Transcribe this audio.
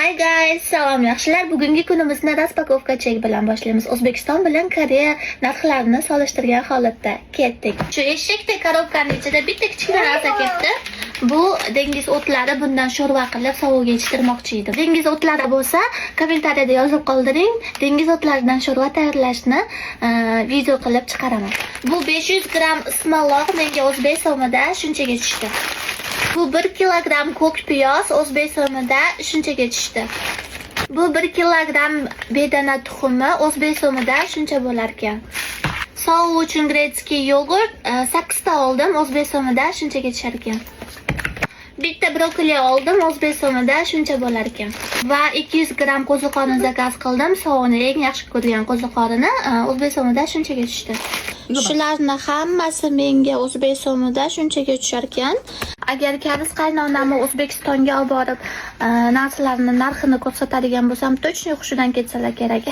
Hi guys, salom yaxshilar. Bugungi kunimizni raspakovka chek bilan boshlaymiz. O'zbekiston bilan Koreya narxlarini solishtirgan holatda ketdik. Shu eshakdek korobkaning ichida bitta kichkina narsa ketdi. Bu dengiz o'tlari, bundan sho'rva qilib sovuqga yetishtirmoqchi edim. Dengiz o'tlari bo'lsa, kommentariyada yozib qoldiring. Dengiz o'tlaridan sho'rva tayyorlashni video qilib chiqaraman. Bu 500 gram ismaloq menga o'zbek so'mida shunchaga tushdi. Bu 1 kilogram ko'k piyoz o'zbek so'mida shunchaga tushdi. Bu 1 kilogram bedana tuxumi o'zbek so'mida shuncha bo'lar ekan. So'u uchun gretskiy yogurt 8 ta oldim, o'zbek so'mida shunchaga tushar ekan. Bitta brokoli oldim, o'zbek so'mida shuncha bo'lar ekan. Va 200 gram qo'ziqorin zakaz qildim. So'uni eng yaxshi ko'rgan qo'ziqorini o'zbek so'mida shunchaga tushdi. Shularni hammasi menga o'zbek so'mida shunchaga tushar ekan. Agar karis qaynonamni O'zbekistonga olib borib, narsalarning narxini ko'rsatadigan bo'lsam, точно hushidan ketsalar kerak.